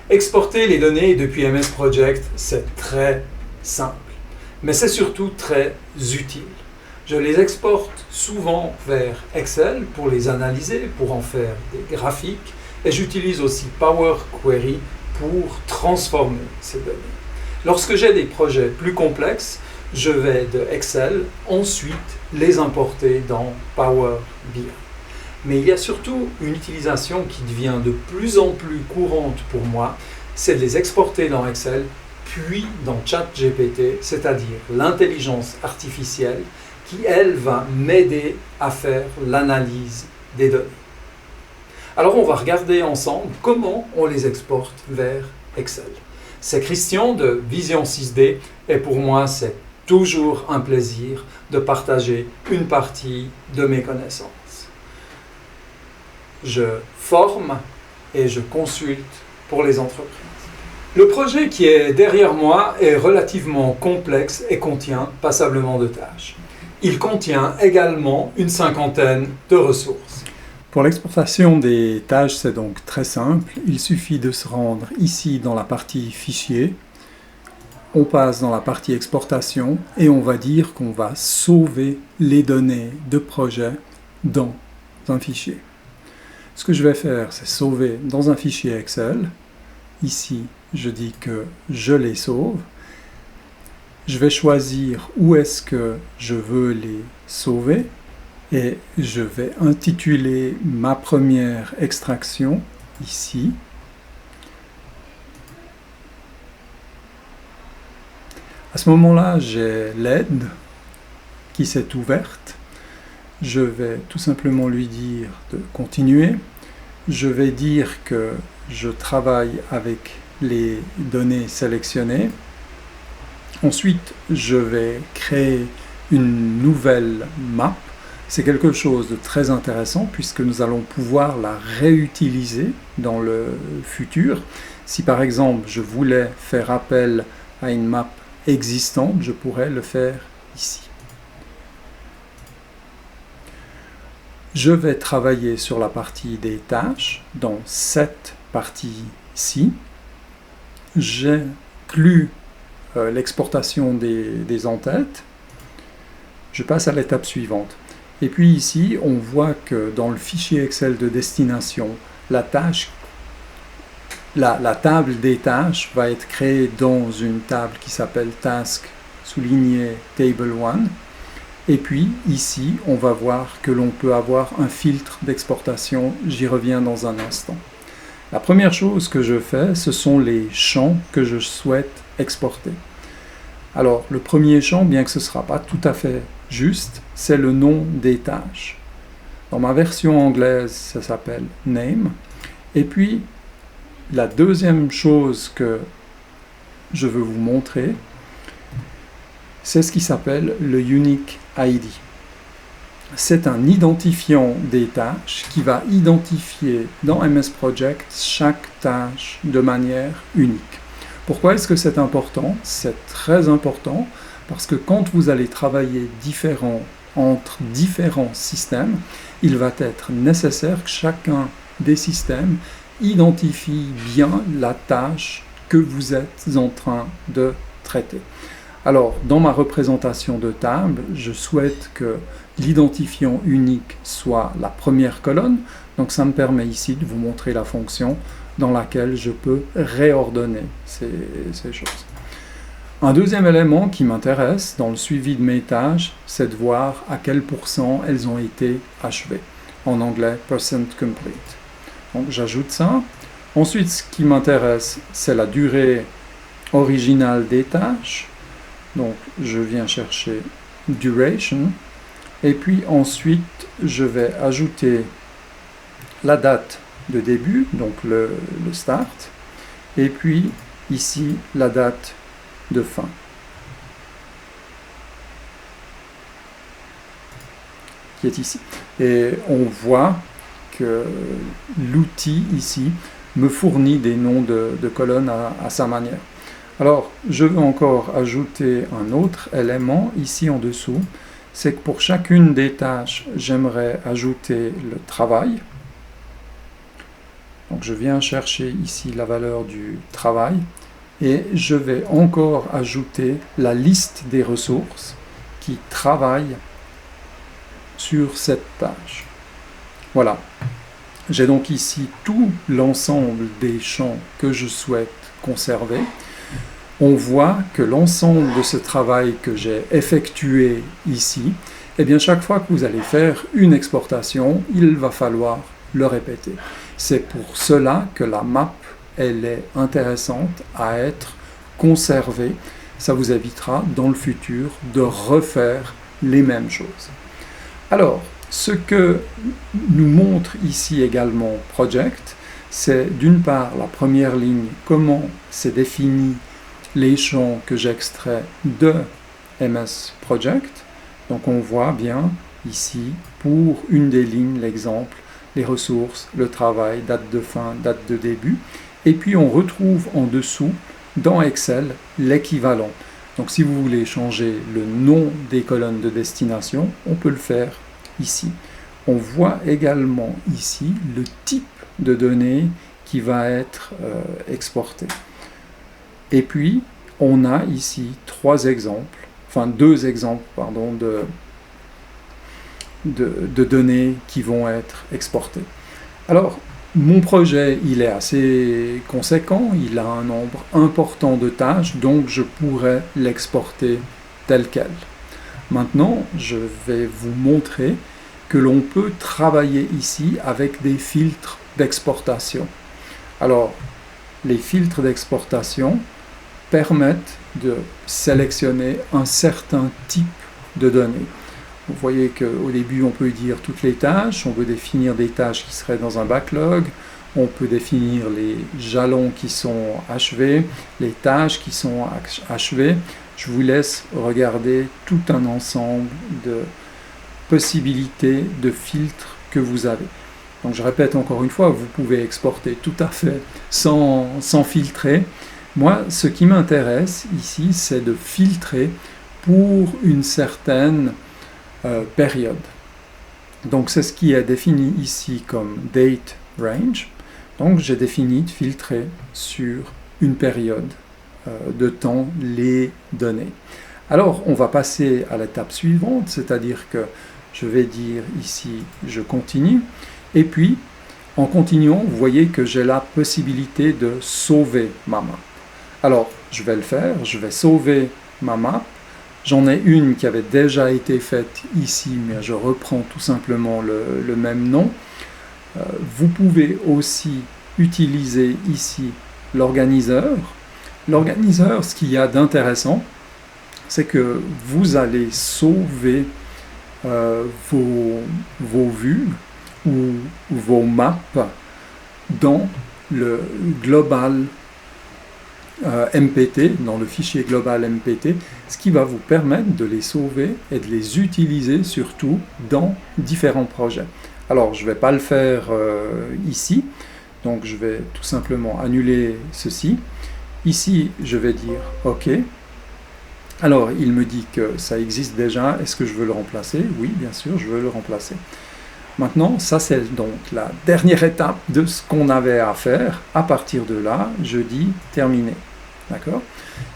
Exporter les données depuis MS Project, c'est très simple, mais c'est surtout très utile. Je les exporte souvent vers Excel pour les analyser, pour en faire des graphiques, et j'utilise aussi Power Query pour transformer ces données. Lorsque j'ai des projets plus complexes, je vais de Excel ensuite les importer dans Power BI. Mais il y a surtout une utilisation qui devient de plus en plus courante pour moi, c'est de les exporter dans Excel, puis dans ChatGPT, c'est-à-dire l'intelligence artificielle qui, elle, va m'aider à faire l'analyse des données. Alors on va regarder ensemble comment on les exporte vers Excel. C'est Christian de Vision 6D et pour moi c'est toujours un plaisir de partager une partie de mes connaissances. Je forme et je consulte pour les entreprises. Le projet qui est derrière moi est relativement complexe et contient passablement de tâches. Il contient également une cinquantaine de ressources. Pour l'exportation des tâches, c'est donc très simple. Il suffit de se rendre ici dans la partie fichier. On passe dans la partie exportation et on va dire qu'on va sauver les données de projet dans un fichier. Ce que je vais faire, c'est sauver dans un fichier Excel. Ici, je dis que je les sauve. Je vais choisir où est-ce que je veux les sauver et je vais intituler ma première extraction ici. À ce moment-là, j'ai l'aide qui s'est ouverte. Je vais tout simplement lui dire de continuer. Je vais dire que je travaille avec les données sélectionnées. Ensuite, je vais créer une nouvelle map. C'est quelque chose de très intéressant puisque nous allons pouvoir la réutiliser dans le futur. Si par exemple, je voulais faire appel à une map existante, je pourrais le faire ici. Je vais travailler sur la partie des tâches dans cette partie-ci. J'inclus l'exportation des en-têtes. Je passe à l'étape suivante. Et puis ici, on voit que dans le fichier Excel de destination, la table des tâches va être créée dans une table qui s'appelle Task souligné Table 1. Et puis ici, on va voir que l'on peut avoir un filtre d'exportation. J'y reviens dans un instant. La première chose que je fais, ce sont les champs que je souhaite exporter. Alors, le premier champ, bien que ce ne sera pas tout à fait juste, c'est le nom des tâches. Dans ma version anglaise, ça s'appelle Name. Et puis, la deuxième chose que je veux vous montrer, c'est ce qui s'appelle le Unique ID. C'est un identifiant des tâches qui va identifier dans MS Project chaque tâche de manière unique. Pourquoi est-ce que c'est important? C'est très important parce que quand vous allez travailler entre différents systèmes, il va être nécessaire que chacun des systèmes identifie bien la tâche que vous êtes en train de traiter. Alors, dans ma représentation de table, je souhaite que l'identifiant unique soit la première colonne. Donc, ça me permet ici de vous montrer la fonction dans laquelle je peux réordonner ces choses. Un deuxième élément qui m'intéresse dans le suivi de mes tâches, c'est de voir à quel pourcent elles ont été achevées. En anglais, percent complete. Donc, j'ajoute ça. Ensuite, ce qui m'intéresse, c'est la durée originale des tâches. Donc, je viens chercher duration. Et puis ensuite, je vais ajouter la date de début, donc le start. Et puis, ici, la date de fin. Qui est ici. Et on voit que l'outil ici me fournit des noms de colonnes à sa manière. Alors, je veux encore ajouter un autre élément ici en dessous, c'est que pour chacune des tâches, j'aimerais ajouter le travail. Donc je viens chercher ici la valeur du travail et je vais encore ajouter la liste des ressources qui travaillent sur cette page. Voilà. J'ai donc ici tout l'ensemble des champs que je souhaite conserver. On voit que l'ensemble de ce travail que j'ai effectué ici, eh bien chaque fois que vous allez faire une exportation, il va falloir le répéter. C'est pour cela que la map, elle est intéressante à être conservée. Ça vous évitera dans le futur de refaire les mêmes choses. Alors, ce que nous montre ici également Project, c'est d'une part la première ligne, comment c'est défini les champs que j'extrais de MS Project. Donc on voit bien ici, pour une des lignes, l'exemple, les ressources, le travail, date de fin, date de début. Et puis on retrouve en dessous, dans Excel, l'équivalent. Donc si vous voulez changer le nom des colonnes de destination, on peut le faire ici. On voit également ici le type de données qui va être exporté. Et puis, on a ici deux exemples de données qui vont être exportées. Alors, mon projet, il est assez conséquent, il a un nombre important de tâches, donc je pourrais l'exporter tel quel. Maintenant, je vais vous montrer que l'on peut travailler ici avec des filtres d'exportation. Alors, les filtres d'exportation permettent de sélectionner un certain type de données. Vous voyez qu'au début, on peut dire toutes les tâches, on peut définir des tâches qui seraient dans un backlog, on peut définir les jalons qui sont achevés, les tâches qui sont achevées. Je vous laisse regarder tout un ensemble de possibilités de filtres que vous avez. Donc je répète encore une fois, vous pouvez exporter tout à fait sans filtrer. Moi, ce qui m'intéresse ici, c'est de filtrer pour une certaine période. Donc c'est ce qui est défini ici comme date range. Donc j'ai défini de filtrer sur une période de temps les données. Alors on va passer à l'étape suivante, c'est-à-dire que je vais dire ici je continue, et puis en continuant, vous voyez que j'ai la possibilité de sauver ma map. Alors je vais le faire, je vais sauver ma map. J'en ai une qui avait déjà été faite ici, mais je reprends tout simplement le même nom. Vous pouvez aussi utiliser ici l'organiseur. L'organiseur, ce qu'il y a d'intéressant, c'est que vous allez sauver vos vues ou vos maps dans le global MPT, dans le fichier global MPT, ce qui va vous permettre de les sauver et de les utiliser surtout dans différents projets. Alors, je ne vais pas le faire ici, donc je vais tout simplement annuler ceci. Ici, je vais dire OK. Alors, il me dit que ça existe déjà. Est-ce que je veux le remplacer? Oui, bien sûr, je veux le remplacer. Maintenant, ça c'est donc la dernière étape de ce qu'on avait à faire. À partir de là, je dis terminé. D'accord?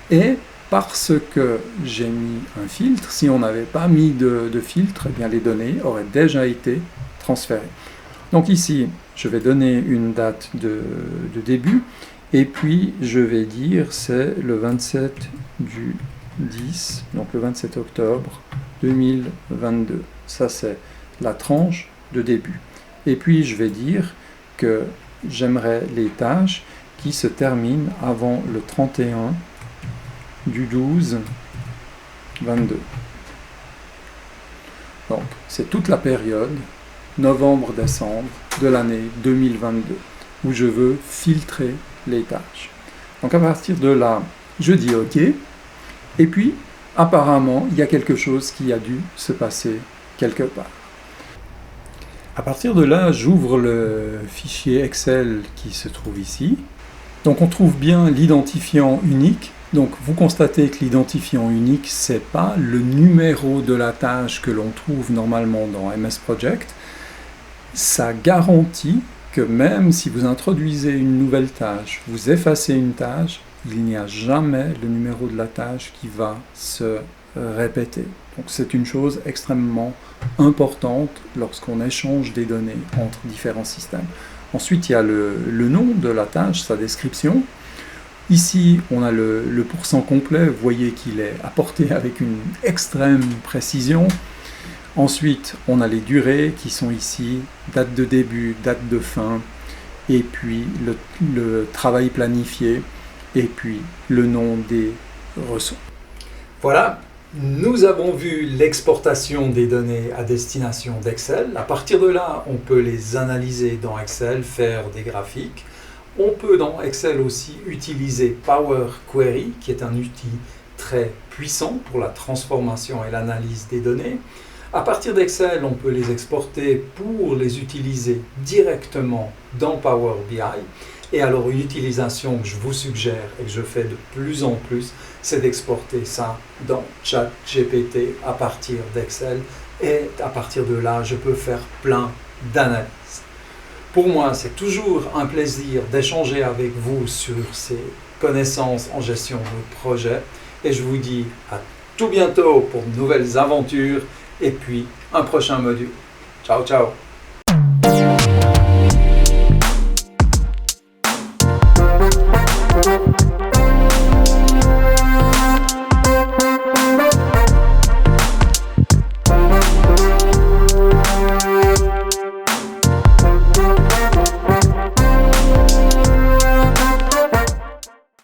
Et parce que j'ai mis un filtre, si on n'avait pas mis de filtre, eh bien les données auraient déjà été transférées. Donc ici, je vais donner une date de début, et puis je vais dire c'est le 27 du 10, donc le 27 octobre 2022. Ça c'est la tranche de début. Et puis je vais dire que j'aimerais les tâches qui se terminent avant le 31 du 12 22. Donc c'est toute la période novembre-décembre de l'année 2022 où je veux filtrer les tâches. Donc à partir de là, je dis OK, et puis apparemment il y a quelque chose qui a dû se passer quelque part. À partir de là, j'ouvre le fichier Excel qui se trouve ici. Donc on trouve bien l'identifiant unique. Donc vous constatez que l'identifiant unique, ce n'est pas le numéro de la tâche que l'on trouve normalement dans MS Project. Ça garantit que même si vous introduisez une nouvelle tâche, vous effacez une tâche, il n'y a jamais le numéro de la tâche qui va se répéter. Donc c'est une chose extrêmement importante lorsqu'on échange des données entre différents systèmes. Ensuite, il y a le nom de la tâche, sa description. Ici, on a le pourcent complet. Vous voyez qu'il est apporté avec une extrême précision. Ensuite, on a les durées qui sont ici, date de début, date de fin, et puis le travail planifié, et puis le nom des ressources. Voilà, nous avons vu l'exportation des données à destination d'Excel. À partir de là, on peut les analyser dans Excel, faire des graphiques. On peut dans Excel aussi utiliser Power Query, qui est un outil très puissant pour la transformation et l'analyse des données. À partir d'Excel, on peut les exporter pour les utiliser directement dans Power BI. Et alors une utilisation que je vous suggère et que je fais de plus en plus, c'est d'exporter ça dans ChatGPT à partir d'Excel. Et à partir de là, je peux faire plein d'analyses. Pour moi, c'est toujours un plaisir d'échanger avec vous sur ces connaissances en gestion de projet. Et je vous dis à tout bientôt pour de nouvelles aventures et puis un prochain module. Ciao, ciao!